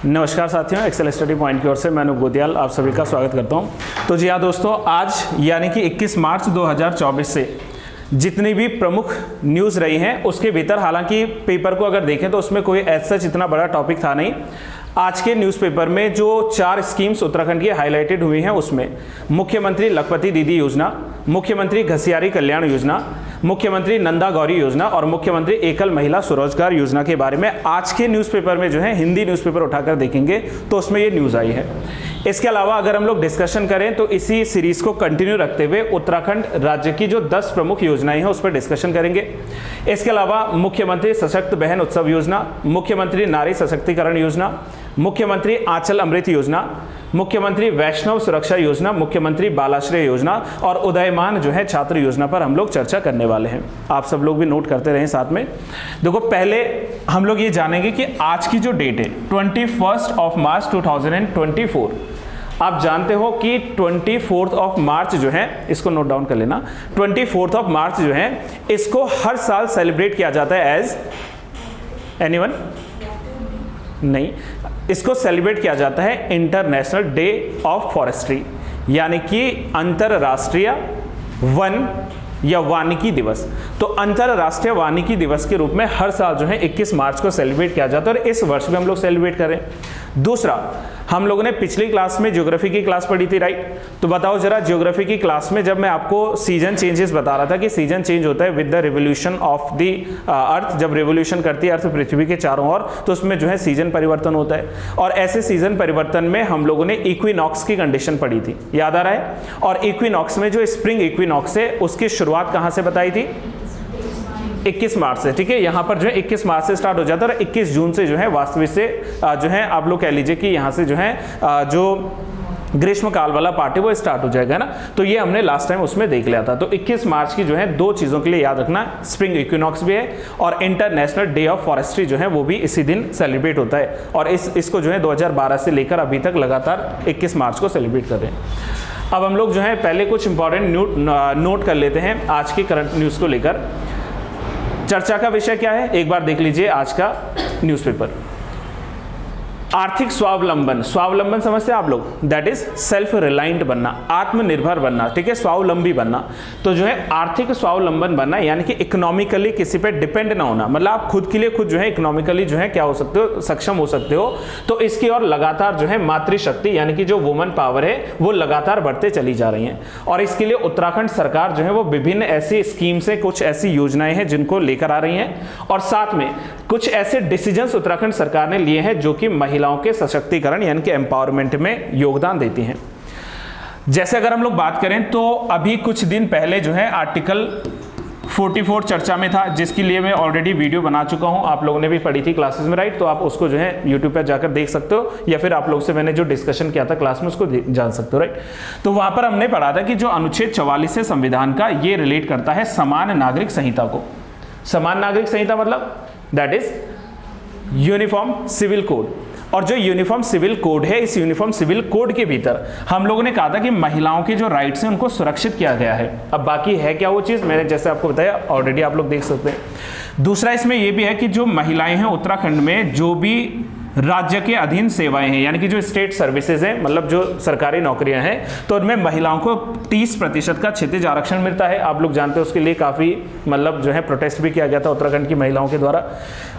नमस्कार साथियों, Excel study point की ओर से मैं अनूप गोदियाल आप सभी का स्वागत करता हूं। तो जी हाँ दोस्तों, आज यानी कि 21 मार्च 2024 से जितनी भी प्रमुख न्यूज़ रही हैं उसके भीतर, हालांकि पेपर को अगर देखें तो उसमें कोई ऐसा इतना बड़ा टॉपिक था नहीं। आज के न्यूज़पेपर में जो 4 स्कीम्स उत्तराखंड की हाईलाइटेड हुई हैं उसमें मुख्यमंत्री लखपति दीदी योजना, मुख्यमंत्री घसियारी कल्याण योजना, मुख्यमंत्री नंदा गौरी योजना और मुख्यमंत्री एकल महिला स्वरोजगार योजना के बारे में आज के न्यूज़पेपर में जो है हिंदी न्यूज़पेपर उठाकर देखेंगे तो उसमें ये न्यूज़ आई है। इसके अलावा अगर हम लोग डिस्कशन करें तो इसी सीरीज को कंटिन्यू रखते हुए उत्तराखंड राज्य की जो 10 प्रमुख योजनाएं हैं उस पर डिस्कशन करेंगे। इसके अलावा मुख्यमंत्री सशक्त बहन उत्सव योजना, मुख्यमंत्री नारी सशक्तिकरण योजना, मुख्यमंत्री आंचल अमृत योजना, मुख्यमंत्री वैष्णव सुरक्षा योजना, मुख्यमंत्री बालाश्रय योजना और उदयमान जो है छात्र योजना पर हम लोग चर्चा करने वाले हैं। आप सब लोग भी नोट करते रहें साथ में। देखो, पहले हम लोग ये जानेंगे कि आज की जो डेट है 21 मार्च 2024, आप जानते हो कि 24 मार्च जो है, इसको नोट डाउन कर लेना, 24 मार्च जो है इसको हर साल सेलिब्रेट किया जाता है एज एनीवन नहीं, इसको सेलिब्रेट किया जाता है इंटरनेशनल डे ऑफ फॉरेस्ट्री, यानी कि अंतरराष्ट्रीय वन या वानिकी दिवस। तो अंतरराष्ट्रीय वानिकी दिवस के रूप में हर साल जो है 21 मार्च को सेलिब्रेट किया जाता है और इस वर्ष में हम लोग सेलिब्रेट करें। दूसरा, हम लोगों ने पिछली क्लास में ज्योग्राफी की क्लास पढ़ी थी, राइट? तो बताओ जरा, ज्योग्राफी की क्लास में जब मैं आपको सीजन चेंजेस बता रहा था कि सीजन चेंज होता है with the revolution of the earth, जब रिवोल्यूशन करती है अर्थ पृथ्वी के चारों ओर तो उसमें जो है सीजन परिवर्तन होता है। और ऐसे सीजन परिवर्तन में हम लोगों ने इक्विनॉक्स की कंडीशन पढ़ी थी, याद आ रहा है? और इक्विनॉक्स में जो स्प्रिंग इक्विनॉक्स है उसकी शुरुआत कहां से बताई थी? 21 मार्च से, ठीक है। यहाँ पर जो है 21 मार्च से स्टार्ट हो जाता है और 21 जून से जो है वास्तविक से जो है आप लोग कह लीजिए कि यहाँ से जो है जो ग्रीष्म काल वाला पार्ट है वो स्टार्ट हो जाएगा ना। तो ये हमने लास्ट टाइम उसमें देख लिया था। तो 21 मार्च की जो है 2 चीज़ों के लिए याद रखना, स्प्रिंग इक्विनॉक्स भी है और इंटरनेशनल डे ऑफ फॉरेस्ट्री जो है वो भी इसी दिन सेलिब्रेट होता है। और इसको जो है 2012 से लेकर अभी तक लगातार 21 मार्च को सेलिब्रेट कर रहे हैं। अब हम लोग जो है पहले कुछ इंपॉर्टेंट नोट कर लेते हैं आज की करंट न्यूज़ को लेकर। चर्चा का विषय क्या है एक बार देख लीजिए आज का न्यूज़पेपर। आर्थिक स्वावलंबन, स्वावलंबन समझते हैं आप लोग? दैट इज सेल्फ रिलायंट बनना, आत्मनिर्भर बनना, ठीक है, स्वावलंबी बनना। तो जो है आर्थिक स्वावलंबन बनना यानी कि इकोनॉमिकली किसी पे डिपेंड ना होना, मतलब आप खुद के लिए खुद जो है इकोनॉमिकली जो है क्या हो सकते हो, सक्षम हो सकते हो। तो इसकी और लगातार जो है मातृशक्ति यानी कि जो वुमन पावर है वो लगातार बढ़ते चली जा रही है। और इसके लिए उत्तराखंड सरकार जो है वो विभिन्न ऐसी स्कीम्स है, कुछ ऐसी योजनाएं हैं जिनको लेकर आ रही हैं और साथ में कुछ ऐसे डिसीजंस उत्तराखंड सरकार ने लिए हैं जो कि महिलाओं के सशक्तिकरण यानी कि एम्पावरमेंट में योगदान देती हैं। जैसे अगर हम लोग बात करें तो अभी कुछ दिन पहले जो है आर्टिकल 44 चर्चा में था, जिसके लिए मैं ऑलरेडी वीडियो बना चुका हूं, आप लोगों ने भी पढ़ी थी क्लासेस में, राइट? तो आप उसको जो है यूट्यूब पर जाकर देख सकते हो या फिर आप लोग से मैंने जो डिस्कशन किया था क्लास में उसको जान सकते हो, राइट? तो वहां पर हमने पढ़ा था कि जो अनुच्छेद 44 है संविधान का, ये रिलेट करता है समान नागरिक संहिता को। समान नागरिक संहिता मतलब that is uniform civil code. और जो यूनिफॉर्म सिविल कोड है, इस यूनिफॉर्म सिविल कोड के भीतर हम लोगों ने कहा था कि महिलाओं के जो राइट्स हैं उनको सुरक्षित किया गया है। अब बाकी है क्या वो चीज़, मैंने जैसे आपको बताया ऑलरेडी आप लोग देख सकते हैं। दूसरा इसमें यह भी है कि जो महिलाएं हैं उत्तराखंड में, जो भी राज्य के अधीन सेवाएं हैं यानी कि जो स्टेट सर्विसेज हैं, मतलब जो सरकारी नौकरियां हैं, तो उनमें महिलाओं को 30% का क्षितिज आरक्षण मिलता है। आप लोग जानते हैं उसके लिए काफ़ी मतलब जो है प्रोटेस्ट भी किया गया था उत्तराखंड की महिलाओं के द्वारा।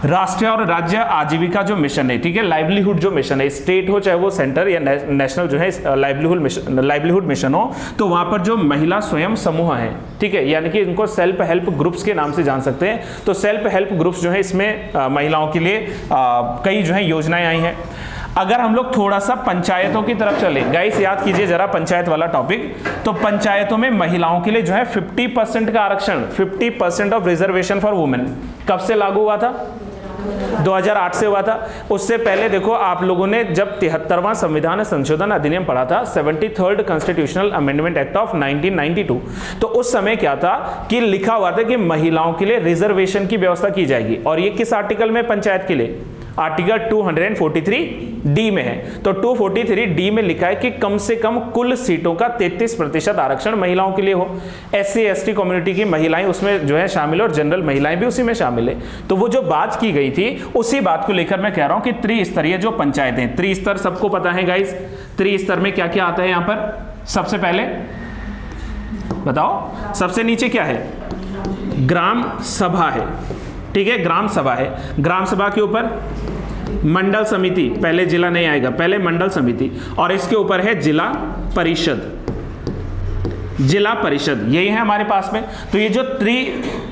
राष्ट्रीय और राज्य आजीविका जो मिशन है, ठीक है, लाइवलीहुड जो मिशन है, स्टेट हो चाहे वो सेंटर या नेशनल जो है लाइवलीहुड मिशन हो, तो वहाँ पर जो महिला स्वयं समूह है, ठीक है, यानी कि इनको सेल्फ हेल्प ग्रुप्स के नाम से जान सकते हैं। तो सेल्फ हेल्प ग्रुप्स जो है इसमें महिलाओं के लिए कई जो है योजनाएं आई हैं। अगर हम लोग थोड़ा सा पंचायतों की तरफ चले, गाइस याद कीजिए जरा पंचायत वाला टॉपिक, तो पंचायतों में महिलाओं के लिए जो है 50% का आरक्षण, 50% ऑफ रिजर्वेशन फॉर वुमेन कब से लागू हुआ था? 2008 से हुआ था। उससे पहले देखो आप लोगों ने जब 73वां संविधान संशोधन अधिनियम पढ़ा था, 73rd constitutional amendment act of 1992, तो उस समय क्या था कि लिखा हुआ था कि महिलाओं के लिए रिजर्वेशन की व्यवस्था की जाएगी। और ये किस आर्टिकल में? पंचायत के लिए आर्टिकल 243D में है। तो 243D में लिखा है कि कम से कम कुल सीटों का 33% आरक्षण महिलाओं के लिए हो। SC ST कम्युनिटी की महिलाएं उसमें जो है शामिल है और जनरल महिलाएं भी उसी में शामिल है। तो वो जो बात की गई थी उसी बात को लेकर मैं कह रहा हूं कि त्रिस्तरीय जो पंचायतें, त्रिस्तर सबको पता है गाइस, त्रिस्तर में क्या क्या आता है यहां पर? सबसे पहले बताओ, सबसे नीचे क्या है? ग्राम सभा है, ठीक है, ग्राम सभा है। ग्राम सभा के ऊपर मंडल समिति, पहले जिला नहीं आएगा, पहले मंडल समिति, और इसके ऊपर है जिला परिषद। जिला परिषद यही है हमारे पास में। तो ये जो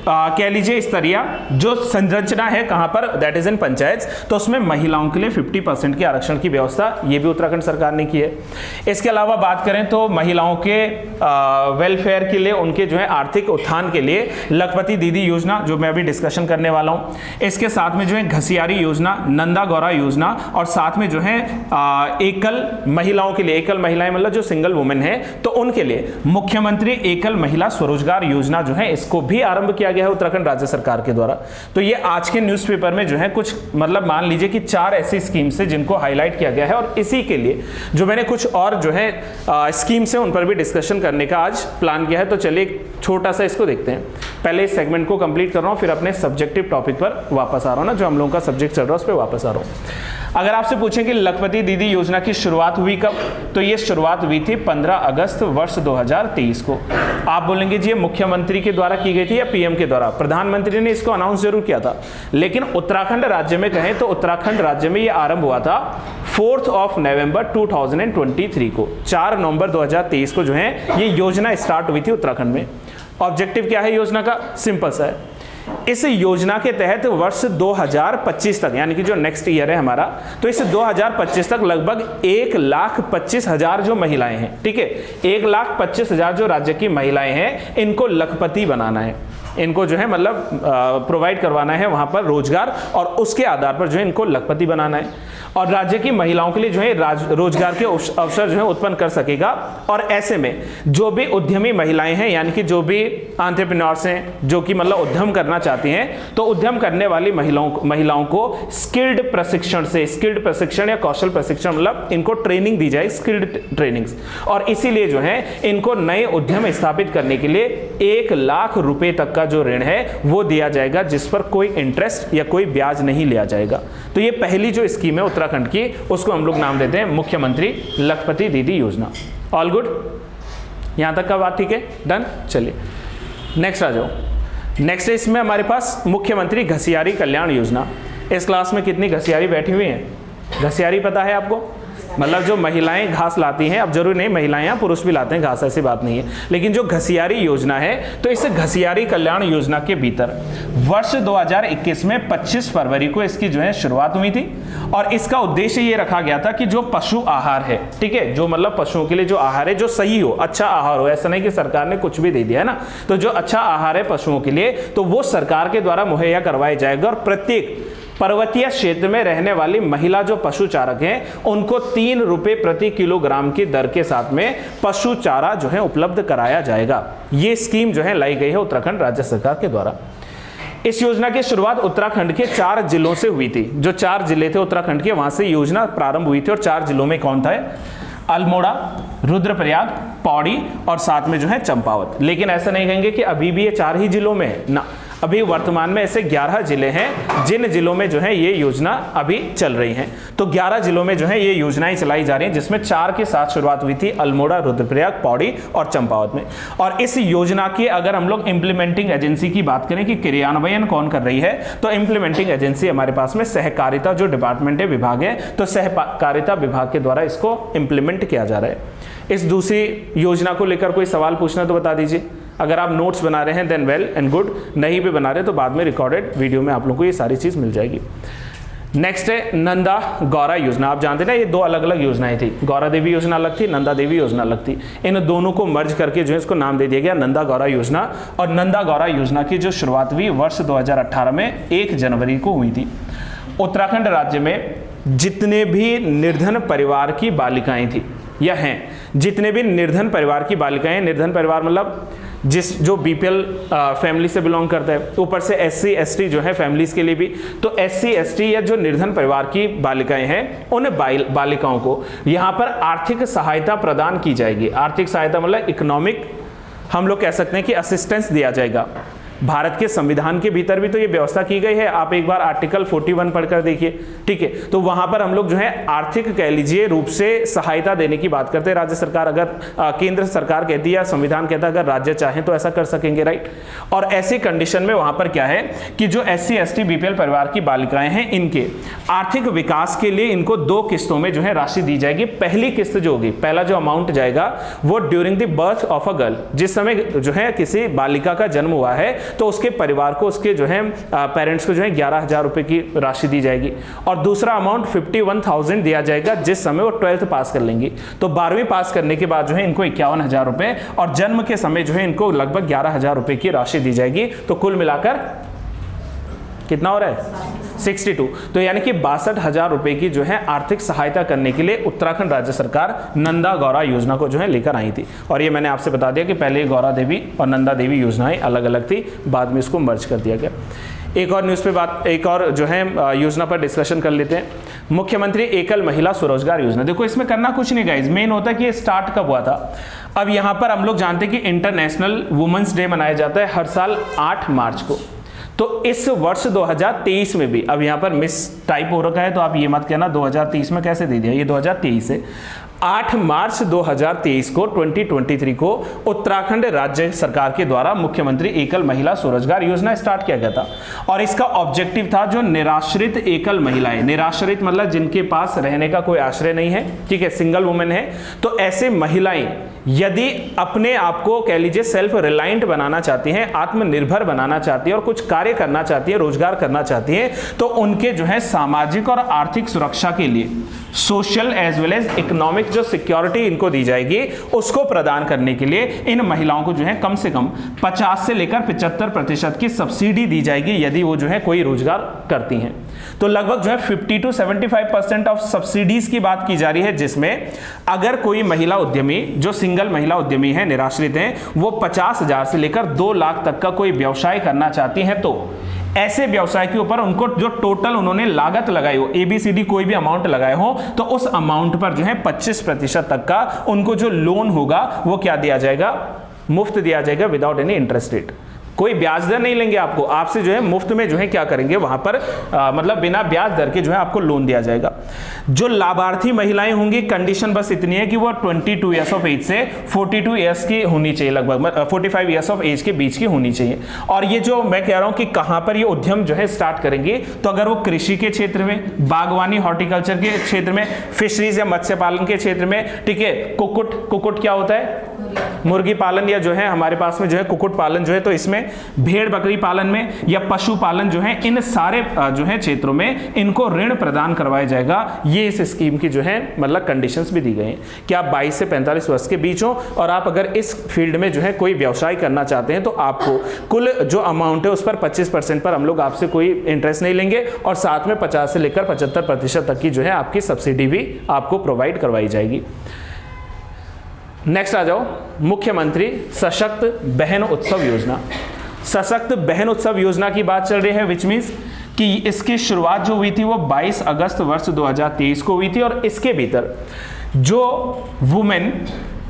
कह लीजिए स्तरीय जो संरचना है कहां पर, दैट इज इन पंचायत, तो उसमें महिलाओं के लिए 50% के आरक्षण की व्यवस्था ये भी उत्तराखंड सरकार ने की है। इसके अलावा बात करें तो महिलाओं के वेलफेयर के लिए, उनके जो है आर्थिक उत्थान के लिए लखपति दीदी योजना जो मैं अभी डिस्कशन करने वाला हूं, इसके साथ में जो है घसियारी योजना, नंदा गौरा योजना, और साथ में जो है एकल महिलाओं के लिए, एकल महिलाएं मतलब जो सिंगल वुमेन है तो उनके लिए मुख्यमंत्री एकल महिला स्वरोजगार योजना जो है इसको भी आरंभ किया गया है उत्तराखंड राज्य सरकार के द्वारा। तो ये आज के न्यूज़पेपर में जो है कुछ मतलब मान लीजिए कि 4 ऐसी स्कीम्स है जिनको हाईलाइट किया गया है, और इसी के लिए जो मैंने कुछ और जो है स्कीम्स है उन पर भी डिस्कशन करने का आज प्लान किया है। तो चलिए एक छोटा सा इसको देखते हैं। पहले इस सेगमेंट को कंप्लीट कर रहा हूं, फिर अपने सब्जेक्टिव टॉपिक पर वापस आ रहा हूं ना, जो हम लोगों का सब्जेक्ट चल रहा है उस पर वापस आ रहा हूं। अगर आपसे पूछें कि लखपति दीदी योजना की शुरुआत हुई कब, तो ये शुरुआत हुई थी 15 अगस्त वर्ष 2023 को। आप बोलेंगे जी ये मुख्यमंत्री के द्वारा की गई थी या पीएम के द्वारा? प्रधानमंत्री ने इसको अनाउंस जरूर किया था, लेकिन उत्तराखंड राज्य में कहें तो उत्तराखंड राज्य में ये आरंभ हुआ था 4 नवंबर 2023 को। 4 नवंबर 2023 को जो है ये योजना स्टार्ट हुई थी उत्तराखंड में। ऑब्जेक्टिव क्या है योजना का? सिंपल सा है। इस योजना के तहत वर्ष 2025 तक, यानी कि जो नेक्स्ट ईयर है हमारा, तो इस 2025 तक लगभग 1,25,000 जो महिलाएं हैं, ठीक है, 1,25,000 जो राज्य की महिलाएं हैं, इनको लखपति बनाना है। इनको जो है मतलब प्रोवाइड करवाना है वहां पर रोजगार, और उसके आधार पर जो है इनको लखपति बनाना है, और राज्य की महिलाओं के लिए जो है रोजगार के अवसर जो है उत्पन्न कर सकेगा। और ऐसे में जो भी उद्यमी महिलाएं हैं, यानी कि जो भी एंटरप्रेन्योर्स हैं, जो कि मतलब उद्यम करना चाहती हैं, तो उद्यम करने वाली महिलाओं को स्किल्ड प्रशिक्षण या कौशल प्रशिक्षण, मतलब इनको ट्रेनिंग दी जाए, स्किल्ड ट्रेनिंग्स, और इसीलिए जो है इनको नए उद्यम स्थापित करने के लिए 1 लाख रुपए तक का जो ऋण है वो दिया जाएगा, जिस पर कोई इंटरेस्ट या कोई ब्याज नहीं लिया जाएगा। तो ये पहली जो स्कीम है उत्तराखंड की, उसको हम लोग नाम देते हैं मुख्यमंत्री लखपति दीदी योजना। ऑल गुड, यहां तक का बात ठीक है, डन। चलिए नेक्स्ट आ जाओ। नेक्स्ट है इसमें हमारे पास मुख्यमंत्री घसियारी कल्याण योजना। इस क्लास में कितनी घसियारी बैठी हुई हैं? घसियारी पता है आपको? मतलब जो महिलाएं घास लाती हैं, अब जरूरी नहीं महिलाएं या पुरुष भी लाते हैं घास, ऐसी बात नहीं है, लेकिन जो घसियारी योजना है, तो इस घसियारी कल्याण योजना के भीतर वर्ष 2021 में 25 फरवरी को इसकी जो है शुरुआत हुई थी, और इसका उद्देश्य ये रखा गया था कि जो पशु आहार है, ठीक है, जो मतलब पशुओं के लिए जो आहार है जो सही हो, अच्छा आहार हो, ऐसा नहीं कि सरकार ने कुछ भी दे दिया है ना, तो जो अच्छा आहार है पशुओं के लिए, तो वो सरकार के द्वारा मुहैया करवाया जाएगा, और प्रत्येक पर्वतीय क्षेत्र में रहने वाली महिला जो पशु चारक हैं उनको 3 रुपए प्रति किलोग्राम की दर के साथ में पशु चारा जो है उपलब्ध कराया जाएगा। ये स्कीम जो है लाई गई है उत्तराखंड राज्य सरकार के द्वारा। इस योजना की शुरुआत उत्तराखंड के 4 जिलों से हुई थी। जो 4 जिले थे उत्तराखंड के, वहां से योजना प्रारंभ हुई थी, और 4 जिलों में कौन था? अल्मोड़ा, रुद्रप्रयाग, पौड़ी और साथ में जो है चंपावत। लेकिन ऐसा नहीं कहेंगे कि अभी भी ये 4 ही जिलों में है ना, अभी वर्तमान में ऐसे 11 जिले हैं जिन जिलों में जो है ये योजना अभी चल रही है। तो 11 जिलों में जो है ये योजनाएं चलाई जा रही हैं, जिसमें 4 के साथ शुरुआत हुई थी, अल्मोड़ा, रुद्रप्रयाग, पौड़ी और चंपावत में। और इस योजना की अगर हम लोग इंप्लीमेंटिंग एजेंसी की बात करें कि क्रियान्वयन कौन कर रही है, तो इंप्लीमेंटिंग एजेंसी हमारे पास में सहकारिता जो डिपार्टमेंट है, विभाग है, तो सहकारिता विभाग के द्वारा इसको इंप्लीमेंट किया जा रहा है। इस दूसरी योजना को लेकर कोई सवाल पूछना तो बता दीजिए। अगर आप नोट्स बना रहे हैं देन वेल एंड गुड, नहीं भी बना रहे तो बाद में रिकॉर्डेड वीडियो में आप लोगों को ये सारी चीज मिल जाएगी। नेक्स्ट है नंदा गौरा योजना। आप जानते हैं ना ये 2 अलग अलग योजनाएं थी, गौरा देवी योजना अलग थी, नंदा देवी योजना अलग थी। इन दोनों को मर्ज करके जो है इसको नाम दे दिया गया नंदा गौरा योजना। और नंदा गौरा योजना की जो शुरुआत हुई वर्ष 2018 में 1 जनवरी को हुई थी। उत्तराखंड राज्य में जितने भी निर्धन परिवार की बालिकाएं थी या हैं, जितने भी निर्धन परिवार की बालिकाएं, निर्धन परिवार मतलब जिस जो बीपीएल फैमिली से बिलोंग करता है, ऊपर से एससी एसटी जो है फैमिलीज के लिए भी। तो एससी एसटी या जो निर्धन परिवार की बालिकाएं हैं उन बालिकाओं को यहाँ पर आर्थिक सहायता प्रदान की जाएगी। आर्थिक सहायता मतलब इकोनॉमिक हम लोग कह सकते हैं कि असिस्टेंस दिया जाएगा। भारत के संविधान के भीतर भी तो ये व्यवस्था की गई है, आप एक बार आर्टिकल 41 पढ़कर देखिए, ठीक है। तो वहां पर हम लोग जो है आर्थिक कह लीजिए रूप से सहायता देने की बात करते हैं। राज्य सरकार अगर केंद्र सरकार कहती है या संविधान कहता है अगर राज्य चाहें तो ऐसा कर सकेंगे, राइट। और ऐसी कंडीशन में वहां पर क्या है कि जो एससी एसटी बीपीएल परिवार की बालिकाएं हैं इनके आर्थिक विकास के लिए इनको 2 किस्तों में जो है राशि दी जाएगी। पहली किस्त जो होगी, पहला जो अमाउंट जाएगा वो during the birth of a girl, जिस समय जो है किसी बालिका का जन्म हुआ है तो उसके परिवार को, उसके जो है पेरेंट्स को जो है 11,000 रुपए की राशि दी जाएगी। और दूसरा अमाउंट 51,000 दिया जाएगा जिस समय वो 12th पास कर लेंगी। तो 12वीं पास करने के बाद जो है इनको 51,000 रुपए और जन्म के समय जो है इनको लगभग 11,000 रुपए की राशि दी जाएगी। तो कुल मिलाकर कितना हो रहा है 62। तो यानी कि 62,000 रुपए की जो है आर्थिक सहायता करने के लिए उत्तराखंड राज्य सरकार नंदा गौरा योजना को जो है लेकर आई थी। और ये मैंने आपसे बता दिया कि पहले गौरा देवी और नंदा देवी योजनाएं अलग अलग थी, बाद में इसको मर्ज कर दिया गया। एक और न्यूज़ पे बात, एक और जो है योजना पर डिस्कशन कर लेते हैं। मुख्यमंत्री एकल महिला स्वरोजगार योजना। देखो इसमें करना कुछ नहीं गाइस, मेन होता है कि ये स्टार्ट कब हुआ था। अब यहाँ पर हम लोग जानते हैं कि इंटरनेशनल वुमेन्स डे मनाया जाता है हर साल 8 मार्च को। तो इस वर्ष 2023 में भी, अब यहाँ पर मिस टाइप हो रखा है तो आप ये मत कहना 2023 में कैसे दे दिया, ये 2023 है। 8 मार्च 2023 को 2023 को उत्तराखंड राज्य सरकार के द्वारा मुख्यमंत्री एकल महिला स्वरोजगार योजना स्टार्ट किया गया था। और इसका ऑब्जेक्टिव था जो निराश्रित एकल महिलाएं, निराश्रित मतलब जिनके पास रहने का कोई आश्रय नहीं है, ठीक है, सिंगल वुमेन है, तो ऐसे महिलाएं यदि अपने आप को कह लीजिए सेल्फ रिलायंट बनाना चाहती हैं, आत्मनिर्भर बनाना चाहती है और कुछ कार्य करना चाहती है, रोजगार करना चाहती है, तो उनके जो है सामाजिक और आर्थिक सुरक्षा के लिए social as well as economic जो सिक्योरिटी इनको दी जाएगी उसको प्रदान करने के लिए इन महिलाओं को जो है कम से कम 50 से लेकर 75% की सब्सिडी दी जाएगी यदि वो जो है कोई रोजगार करती हैं। तो लगभग जो है 50 to 75% ऑफ सब्सिडीज की बात की जा रही है, जिसमें अगर कोई महिला उद्यमी जो सिंगल महिला उद्यमी है, निराश्रित हैं, वो 50,000 से लेकर 2 लाख तक का कोई व्यवसाय करना चाहती हैं तो ऐसे व्यवसाय के ऊपर उनको जो टोटल उन्होंने लागत लगाई हो, ABCD कोई भी अमाउंट लगाए हो, तो उस अमाउंट पर जो है 25% तक का उनको जो लोन होगा वो क्या दिया जाएगा, मुफ्त दिया जाएगा विदाउट एनी इंटरेस्ट रेट। कोई ब्याज दर नहीं लेंगे आपको, आपसे जो है मुफ्त में जो है क्या करेंगे वहां पर मतलब बिना ब्याज दर के जो है आपको लोन दिया जाएगा। जो लाभार्थी महिलाएं होंगी, कंडीशन बस इतनी है कि वो 22 ईयर्स ऑफ एज से 42 ईयर्स की होनी चाहिए, लगभग 45 ईयर्स ऑफ एज के बीच की होनी चाहिए। और ये जो मैं कह रहा हूं कि कहां पर ये उद्यम जो है स्टार्ट करेंगे, तो अगर वो कृषि के क्षेत्र में, बागवानी हॉर्टिकल्चर के क्षेत्र में, फिशरीज या मत्स्य पालन के क्षेत्र में, ठीक है, कुक्कुट क्या होता है, मुर्गी पालन, या जो है हमारे पास में जो है कुक्कुट पालन जो है, तो इसमें भेड़ बकरी पालन में या पशु पालन जो है, इन सारे जो है क्षेत्रों में इनको ऋण प्रदान करवाया जाएगा। ये इस स्कीम की जो है मतलब कंडीशंस भी दी गई हैं कि आप 22 से 45 वर्ष के बीच हो और आप अगर इस फील्ड में जो है कोई व्यवसाय करना चाहते हैं तो आपको कुल जो अमाउंट है उस पर 25% पर हम लोग आपसे कोई इंटरेस्ट नहीं लेंगे और साथ में 50 से लेकर 75% तक की जो है आपकी सब्सिडी भी आपको प्रोवाइड करवाई जाएगी। नेक्स्ट आ जाओ, मुख्यमंत्री सशक्त बहन उत्सव योजना। सशक्त बहन उत्सव योजना की बात चल रही है, विच मीन्स कि इसकी शुरुआत जो हुई थी वो 22 अगस्त वर्ष 2023 को हुई थी और इसके भीतर जो वुमेन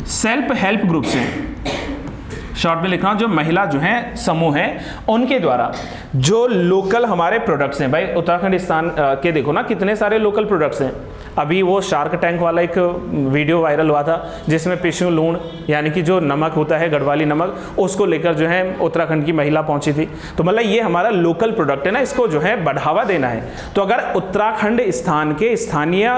सेल्फ हेल्प ग्रुप्स हैं, शॉर्ट में लिख रहा हूं, जो महिला जो है समूह है, उनके द्वारा जो लोकल हमारे प्रोडक्ट्स हैं, भाई उत्तराखंड स्थान के देखो ना कितने सारे लोकल प्रोडक्ट्स हैं। अभी वो शार्क टैंक वाला एक वीडियो वायरल हुआ था जिसमें पिशु लूण यानी कि जो नमक होता है, गढ़वाली नमक, उसको लेकर जो है उत्तराखंड की महिला पहुंची थी। तो मतलब ये हमारा लोकल प्रोडक्ट है ना, इसको जो है बढ़ावा देना है। तो अगर उत्तराखंड स्थान के स्थानीय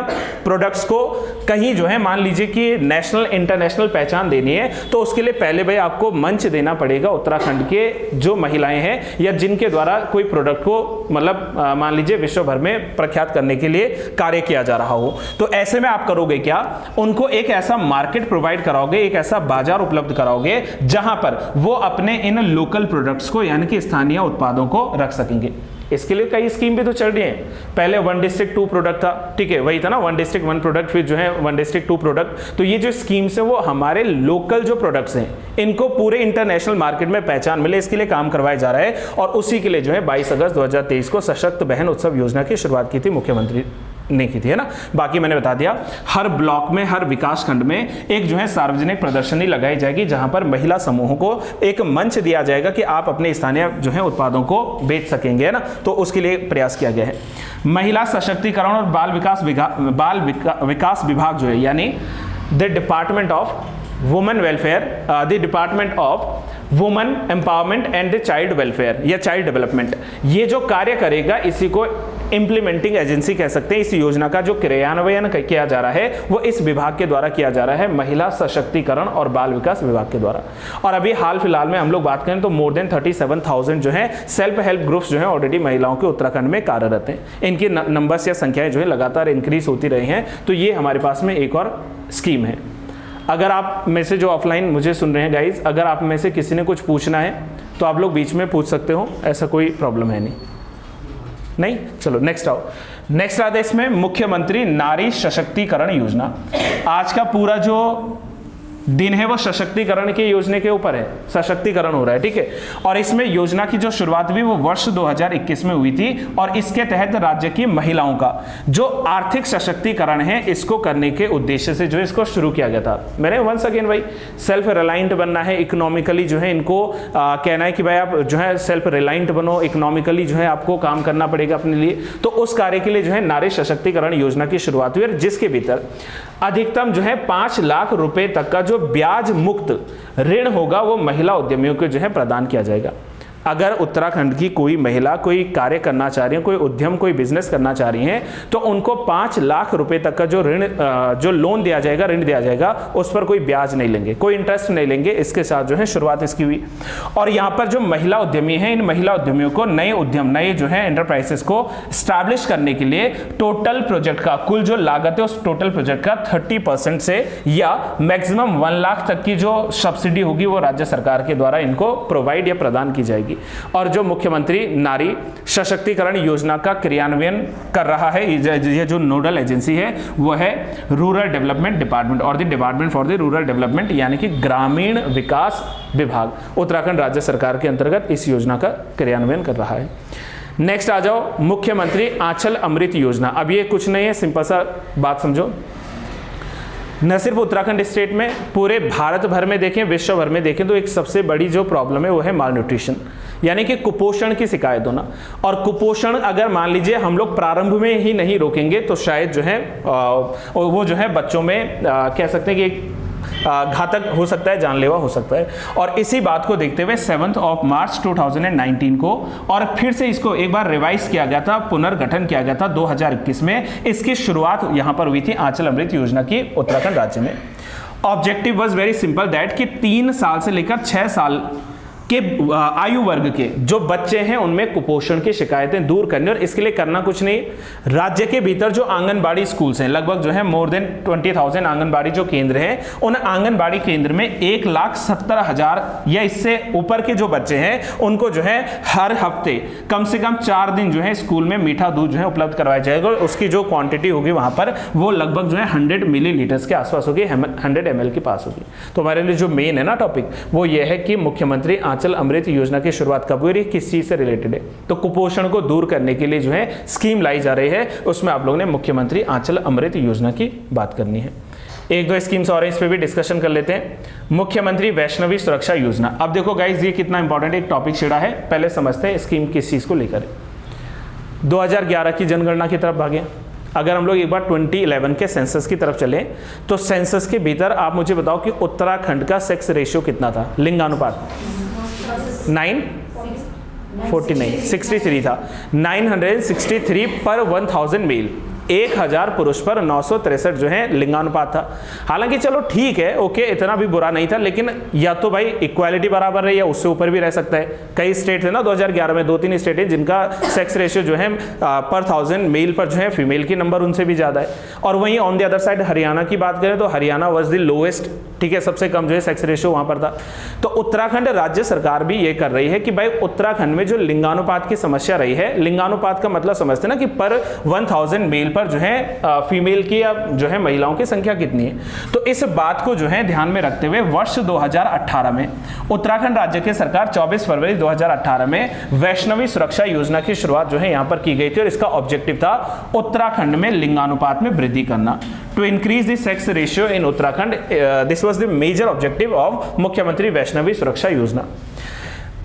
प्रोडक्ट्स को कहीं जो है मान लीजिए कि नेशनल इंटरनेशनल पहचान देनी है, तो उसके लिए पहले भाई आपको मंच देना पड़ेगा उत्तराखंड के जो महिलाएं हैं या जिनके द्वारा कोई प्रोडक्ट को मतलब मान लीजिए विश्व भर में प्रख्यात करने के लिए कार्य किया जा रहा हो। तो ऐसे में आप करोगे क्या, उनको एक ऐसा मार्केट प्रोवाइड कराओगे, एक ऐसा बाजार उपलब्ध कराओगे जहां पर वो अपने इन लोकल प्रोडक्ट्स को यानी कि स्थानीय उत्पादों को रख सकेंगे। इसके लिए कई स्कीम भी तो चल रही है। पहले 1 डिस्ट्रिक्ट 2 प्रोडक्ट था, ठीक है, वही था ना, 1 डिस्ट्रिक्ट 1 प्रोडक्ट, फिर जो है 1 डिस्ट्रिक्ट 2 प्रोडक्ट। तो ये जो स्कीम्स है वो हमारे लोकल जो प्रोडक्ट्स हैं इनको पूरे इंटरनेशनल मार्केट में पहचान मिले, इसके लिए काम करवाया जा रहा है। और उसी के लिए जो है 22 अगस्त 2023 को सशक्त बहन उत्सव योजना की शुरुआत की थी, मुख्यमंत्री ने की थी, है ना। बाकी मैंने बता दिया, हर ब्लॉक में, हर विकास खंड में एक जो है सार्वजनिक प्रदर्शनी लगाई जाएगी, जहां पर महिला समूहों को एक मंच दिया जाएगा कि आप अपने स्थानीय जो है उत्पादों को बेच सकेंगे, है ना। तो उसके लिए प्रयास किया गया है। महिला सशक्तिकरण और बाल विकास विभाग जो है, यानी the department of women welfare, the department of women empowerment and the child welfare या चाइल्ड डेवलपमेंट, ये जो कार्य करेगा इसी को इंप्लीमेंटिंग एजेंसी कह सकते हैं। इस योजना का जो क्रियान्वयन किया जा रहा है वो इस विभाग के द्वारा किया जा रहा है, महिला सशक्तिकरण और बाल विकास विभाग के द्वारा। और अभी हाल फिलहाल में हम लोग बात करें तो मोर देन 37,000 जो है सेल्फ हेल्प ग्रुप्स जो है ऑलरेडी महिलाओं के उत्तराखंड में कार्यरत हैं। इनकी नंबर्स या संख्याएं जो है लगातार इंक्रीज होती रही हैं। तो ये हमारे पास में एक और स्कीम है। अगर आप में से जो ऑफलाइन मुझे सुन रहे हैं गाइज, अगर आप में से किसी ने कुछ पूछना है तो आप लोग बीच में पूछ सकते हो, ऐसा कोई प्रॉब्लम है नहीं। चलो नेक्स्ट आओ। नेक्स्ट आता है इसमें मुख्यमंत्री नारी सशक्तिकरण योजना। आज का पूरा जो दिन है वो सशक्तिकरण के योजना के ऊपर है, सशक्तिकरण हो रहा है, ठीक है। और इसमें योजना की जो शुरुआत हुई वो वर्ष 2021 में हुई थी और इसके तहत राज्य की महिलाओं का जो आर्थिक सशक्तिकरण है इसको करने के उद्देश्य से जो इसको शुरू किया गया था। मैंने वंस अगेन भाई सेल्फ रिलायंट बनना है, इकोनॉमिकली जो है इनको कहना है कि भाई आप जो है सेल्फ रिलायंट बनो, इकोनॉमिकली जो है आपको काम करना पड़ेगा अपने लिए। तो उस कार्य के लिए जो है नारी सशक्तिकरण योजना की शुरुआत हुई, जिसके भीतर अधिकतम जो है 5 लाख रुपए तक का जो ब्याज मुक्त ऋण होगा वो महिला उद्यमियों को जो है प्रदान किया जाएगा। अगर उत्तराखंड की कोई महिला कोई कार्य करना चाह रही है, कोई उद्यम, कोई बिजनेस करना चाह रही हैं, तो उनको 5 लाख रुपए तक का जो ऋण, जो लोन दिया जाएगा, ऋण दिया जाएगा, उस पर कोई ब्याज नहीं लेंगे, कोई इंटरेस्ट नहीं लेंगे। इसके साथ जो है शुरुआत इसकी हुई। और यहाँ पर जो महिला उद्यमी हैं, इन महिला उद्यमियों को नए उद्यम, नए जो है एंटरप्राइजेस को स्टैब्लिश करने के लिए टोटल प्रोजेक्ट का कुल जो लागत है उस टोटल प्रोजेक्ट का 30% से या मैक्सिमम 1 लाख तक की जो सब्सिडी होगी वो राज्य सरकार के द्वारा इनको प्रोवाइड या प्रदान की जाएगी। और जो मुख्यमंत्री नारी सशक्तिकरण योजना का क्रियान्वयन कर रहा है, ये जो नोडल एजेंसी है वो है रूरल डेवलपमेंट डिपार्टमेंट और the department for the rural development, यानी कि ग्रामीण विकास विभाग, उत्तराखंड राज्य सरकार के अंतर्गत इस योजना का क्रियान्वयन कर रहा है। नेक्स्ट आ जाओ, मुख्यमंत्री आंचल अमृत योजना। अब ये कुछ नहीं है, सिंपल सा बात समझो, न सिर्फ उत्तराखंड स्टेट में, पूरे भारत भर में देखें, विश्व भर में देखें तो एक सबसे बड़ी जो प्रॉब्लम है वो है माल न्यूट्रिशन, यानी कि कुपोषण की शिकायत होना। और कुपोषण अगर मान लीजिए हम लोग प्रारंभ में ही नहीं रोकेंगे तो शायद जो है वो जो है बच्चों में कह सकते हैं कि घातक हो सकता है, जानलेवा हो सकता है। और इसी बात को देखते हुए 7 मार्च 2019 को और फिर से इसको एक बार रिवाइज किया गया था, पुनर्गठन किया गया था 2021 में। इसकी शुरुआत यहां पर हुई थी आंचल अमृत योजना की उत्तराखंड राज्य में। Objective was very simple that कि 3 साल से लेकर 6 साल के आयु वर्ग के जो बच्चे हैं उनमें कुपोषण की शिकायतें दूर करनी। और इसके लिए करना कुछ नहीं, राज्य के भीतर जो आंगनबाड़ी स्कूल्स हैं, लगभग जो है मोर देन 20,000 आंगनबाड़ी जो केंद्र हैं, उन आंगनबाड़ी केंद्र में 1,70,000 या इससे ऊपर के जो बच्चे हैं उनको जो है हर हफ्ते कम से कम 4 दिन जो है स्कूल में मीठा दूध जो है उपलब्ध करवाया जाएगा। और उसकी जो क्वांटिटी होगी वहां पर वो लगभग जो है 100 मिलीलीटर्स के आसपास होगी, 100 ml के पास होगी। तो हमारे लिए जो मेन है ना टॉपिक वो ये है कि मुख्यमंत्री आंचल अमृत योजना की शुरुआत कब हुई है, किस चीज से रिलेटेड है। तो कुपोषण को दूर करने के लिए जो है स्कीम लाई जा रही है, उसमें आप लोगों ने मुख्यमंत्री आंचल अमृत योजना की बात करनी है। 1-2 स्कीम्स और इस पे भी डिस्कशन कर लेते हैं। मुख्यमंत्री वैष्णवी सुरक्षा योजना। अब देखो गाइज ये कितना इंपॉर्टेंट एक टॉपिक छिड़ा है, पहले समझते हैं स्कीम किस चीज को लेकर है। 2011 की जनगणना की तरफ भागे। अगर हम लोग एक बार 2011 के सेंसस की तरफ चलें तो सेंसस के भीतर आप मुझे बताओ कि उत्तराखंड का सेक्स रेशियो कितना था, लिंगानुपात? 949 63 था, 963 पर 1000 मेल। 1000 पुरुष पर 963 जो है लिंगानुपात था। हालांकि चलो ठीक है, ओके, इतना भी बुरा नहीं था, लेकिन या तो भाई इक्वालिटी बराबर रही या उससे ऊपर भी रह सकता है। कई स्टेट थे ना 2011 में, 2-3 स्टेट है जिनका सेक्स रेशियो जो है पर 1000 मेल पर जो है फीमेल की नंबर उनसे भी ज्यादा है। और वहीं on the other side Haryana की बात करें तो हरियाणा वाज द लोएस्ट, ठीक है, सबसे कम जो है सेक्स रेशियो वहां पर था। तो उत्तराखंड राज्य सरकार भी ये कर रही है कि भाई उत्तराखंड में जो लिंगानुपात की समस्या रही है, लिंगानुपात का मतलब समझते ना कि पर 1000 मेल पर जो है फीमेल की या जो है महिलाओं की संख्या कितनी है। तो इस बात को जो है ध्यान में रखते हुए वर्ष 2018 में उत्तराखंड राज्य की सरकार 24 फरवरी 2018 में वैष्णवी सुरक्षा योजना की शुरुआत जो है यहां पर की गई थी और इसका ऑब्जेक्टिव था उत्तराखंड में लिंगानुपात में वृद्धि करना, to increase the sex ratio in Uttarakhand. This was the major objective of मुख्यमंत्री वैष्णवी सुरक्षा योजना।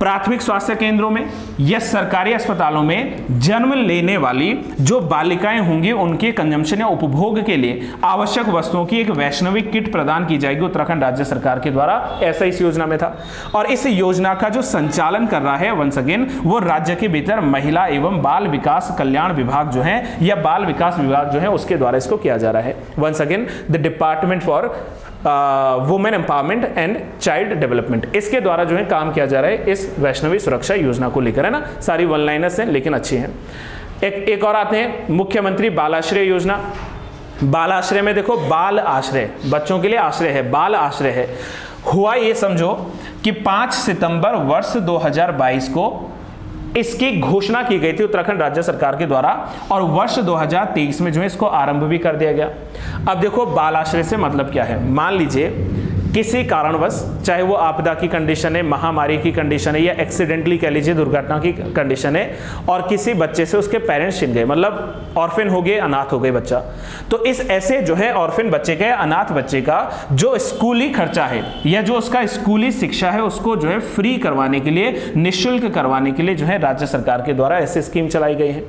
प्राथमिक स्वास्थ्य केंद्रों में या सरकारी अस्पतालों में जन्म लेने वाली जो बालिकाएं होंगी उनके कंजम्पशन या उपभोग के लिए आवश्यक वस्तुओं की एक वैष्णवी किट प्रदान की जाएगी उत्तराखंड राज्य सरकार के द्वारा, ऐसा इस योजना में था। और इस योजना का जो संचालन कर रहा है वंस अगेन वो राज्य के भीतर महिला एवं बाल विकास कल्याण विभाग जो है या बाल विकास विभाग जो है उसके द्वारा इसको किया जा रहा है। Once again the department for women empowerment and child development, इसके द्वारा जो है काम किया जा रहा है इस वैष्णवी सुरक्षा योजना को लेकर, है ना। सारी वन लाइनर्स हैं लेकिन अच्छी हैं। एक और आते हैं मुख्यमंत्री बाल आश्रय योजना। बाल आश्रय में देखो, बाल आश्रय बच्चों के लिए आश्रय है, बाल आश्रय है। हुआ ये समझो कि 5 सितंबर वर्ष 2022 को इसकी घोषणा की गई थी उत्तराखंड राज्य सरकार के द्वारा और वर्ष 2023 में जो है इसको आरंभ भी कर दिया गया। अब देखो बाल आश्रय से मतलब क्या है, मान लीजिए किसी कारणवश, चाहे वो आपदा की कंडीशन है, महामारी की कंडीशन है या एक्सीडेंटली कह लीजिए दुर्घटना की कंडीशन है और किसी बच्चे से उसके पेरेंट्स छिन गए, मतलब ऑर्फन हो गए, अनाथ हो गए बच्चा, तो इस ऐसे जो है ऑर्फन बच्चे का, अनाथ बच्चे का जो स्कूली खर्चा है या जो उसका स्कूली शिक्षा है उसको जो है फ्री करवाने के लिए, निःशुल्क करवाने के लिए जो है राज्य सरकार के द्वारा ऐसी स्कीम चलाई गई है।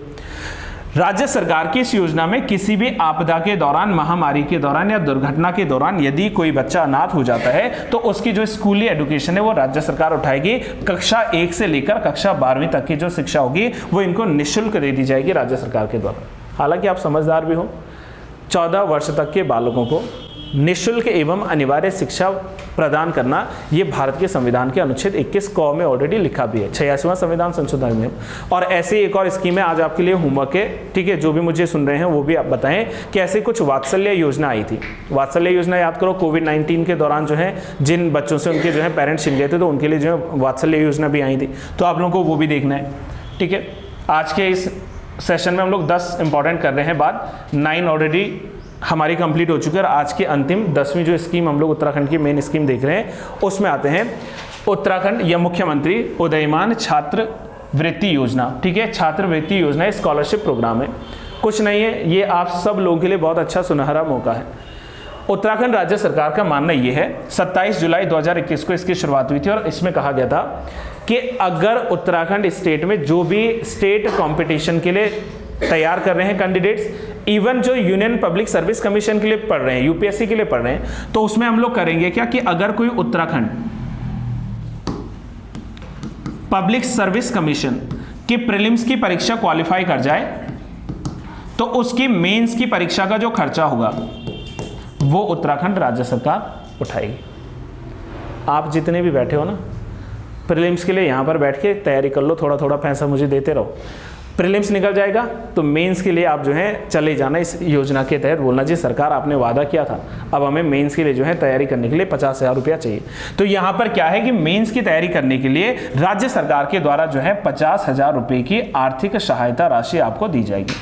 राज्य सरकार की इस योजना में किसी भी आपदा के दौरान, महामारी के दौरान या दुर्घटना के दौरान यदि कोई बच्चा अनाथ हो जाता है तो उसकी जो स्कूली एजुकेशन है वो राज्य सरकार उठाएगी। कक्षा 1 से लेकर कक्षा 12वीं तक की जो शिक्षा होगी वो इनको निःशुल्क दे दी जाएगी राज्य सरकार के द्वारा। हालांकि आप समझदार भी हो, 14 वर्ष तक के बालकों को निःशुल्क एवं अनिवार्य शिक्षा प्रदान करना ये भारत के संविधान के अनुच्छेद 21 क में ऑलरेडी लिखा भी है, 86वां संविधान संशोधन अधिनियम। और ऐसे एक और स्कीम है, आज आपके लिए होमवर्क है, ठीक है, जो भी मुझे सुन रहे हैं वो भी आप बताएं कि ऐसे कुछ वात्सल्य योजना आई थी। वात्सल्य योजना याद करो, कोविड-19 के दौरान जो है जिन बच्चों से उनके जो है पेरेंट्स छिन गए थे तो उनके लिए जो है वात्सल्य योजना भी आई थी, तो आप लोगों को वो भी देखना है, ठीक है। आज के इस सेशन में हम लोग 10 इंपॉर्टेंट कर रहे हैं, बाद 9 ऑलरेडी हमारी कंप्लीट हो चुकी है और आज की अंतिम 10वीं जो स्कीम हम लोग उत्तराखंड की मेन स्कीम देख रहे हैं उसमें आते हैं उत्तराखंड या मुख्यमंत्री उदयमान छात्र वृत्ति योजना, ठीक है। छात्र वृत्ति योजना स्कॉलरशिप प्रोग्राम है, कुछ नहीं है, ये आप सब लोगों के लिए बहुत अच्छा सुनहरा मौका है। उत्तराखंड राज्य सरकार का मानना यह है, 27 जुलाई 2021 को इसकी शुरुआत हुई थी और इसमें कहा गया था कि अगर उत्तराखंड स्टेट में जो भी स्टेट कंपटीशन के लिए तैयार कर रहे हैं कैंडिडेट्स, इवन जो यूनियन पब्लिक सर्विस कमीशन के लिए पढ़ रहे हैं, यूपीएससी के लिए पढ़ रहे हैं, तो उसमें हम लोग करेंगे क्या कि अगर कोई उत्तराखंड पब्लिक सर्विस कमीशन की प्रीलिम्स की परीक्षा क्वालिफाई कर जाए तो उसकी मेंस की परीक्षा का जो खर्चा होगा वो उत्तराखंड राज्य सरकार उठाएगी। आप जितने भी बैठे हो ना प्रीलिम्स के लिए, यहां पर बैठ के तैयारी कर लो, थोड़ा थोड़ा पैसा मुझे देते रहो। प्रीलिम्स निकल जाएगा तो मेंस के लिए आप जो है चले जाना इस योजना के तहत, बोलना जी सरकार आपने वादा किया था, अब हमें मेंस के लिए जो है तैयारी करने के लिए 50,000 रुपया चाहिए। तो यहाँ पर क्या है कि मेंस की तैयारी करने के लिए राज्य सरकार के द्वारा जो है 50,000 रुपये की आर्थिक सहायता राशि आपको दी जाएगी।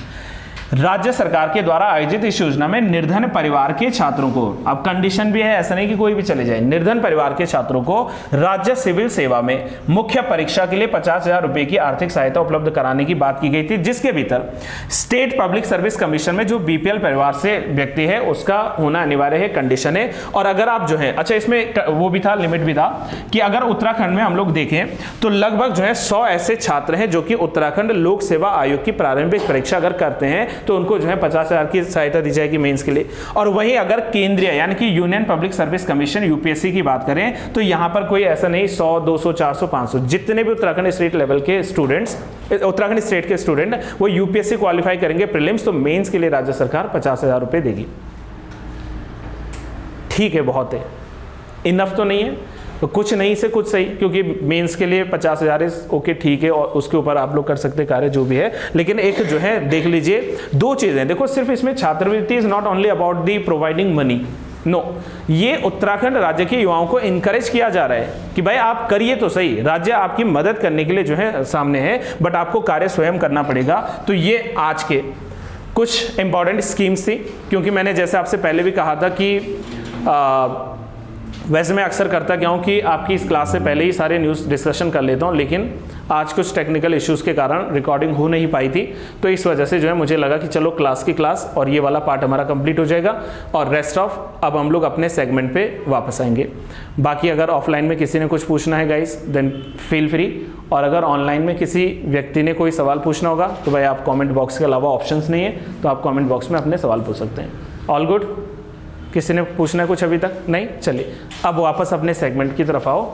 राज्य सरकार के द्वारा आयोजित इस योजना में निर्धन परिवार के छात्रों को, अब कंडीशन भी है, ऐसा नहीं कि कोई भी चले जाए, निर्धन परिवार के छात्रों को राज्य सिविल सेवा में मुख्य परीक्षा के लिए 50,000 रुपए की आर्थिक सहायता उपलब्ध कराने की बात की गई थी, जिसके भीतर स्टेट पब्लिक सर्विस कमीशन में जो बीपीएल परिवार से व्यक्ति है उसका होना अनिवार्य है, कंडीशन है। और अगर आप जो है, अच्छा इसमें वो भी था, लिमिट भी था कि अगर उत्तराखंड में हम लोग देखें तो लगभग जो है 100 ऐसे छात्र हैं जो कि उत्तराखंड लोक सेवा आयोग की प्रारंभिक परीक्षा अगर करते हैं तो उनको जो है 50,000 की सहायता दी जाएगी मेंस के लिए। और वहीं अगर केंद्रीय यानी कि union public service commission UPSC की बात करें तो यहाँ पर कोई ऐसा नहीं 100, 200, 400, 500 जितने भी उत्तराखंड स्टेट लेवल के स्टूडेंट्स, उत्तराखंड स्टेट के स्टूडेंट वो यूपीएससी क्वालिफाई करेंगे प्रीलिम्स, तो मेंस के लिए राज्य सरकार 50,000 रुपए देगी। ठीक है, बहुत है, इनफ तो नहीं है, तो कुछ नहीं से कुछ सही, क्योंकि मेंस के लिए 50,000 इज ओके, ठीक है, और उसके ऊपर आप लोग कर सकते कार्य जो भी है। लेकिन एक जो है देख लीजिए, दो चीजें देखो, सिर्फ इसमें छात्रवृत्ति is not only about the providing money, no, ये उत्तराखंड राज्य के युवाओं को इंकरेज किया जा रहा है कि भाई आप करिए तो सही, राज्य आपकी मदद करने के लिए जो है सामने है, बट आपको कार्य स्वयं करना पड़ेगा। तो ये आज के कुछ इंपॉर्टेंट स्कीम्स थी, क्योंकि मैंने जैसे आपसे पहले भी कहा था कि वैसे मैं अक्सर करता क्या हूँ कि आपकी इस क्लास से पहले ही सारे न्यूज़ डिस्कशन कर लेता हूँ, लेकिन आज कुछ टेक्निकल इश्यूज़ के कारण रिकॉर्डिंग हो नहीं पाई थी, तो इस वजह से जो है मुझे लगा कि चलो क्लास की क्लास और ये वाला पार्ट हमारा कंप्लीट हो जाएगा और रेस्ट ऑफ अब हम लोग अपने सेगमेंट पे वापस आएंगे। बाकी अगर ऑफलाइन में किसी ने कुछ पूछना है गाइस देन फील फ्री, और अगर ऑनलाइन में किसी व्यक्ति ने कोई सवाल पूछना होगा तो भाई आप कॉमेंट बॉक्स के अलावा ऑप्शंस नहीं है, तो आप कॉमेंट बॉक्स में अपने सवाल पूछ सकते हैं। All good? किसी ने पूछना है कुछ अभी तक? नहीं? चलिए अब वापस अपने सेगमेंट की तरफ आओ।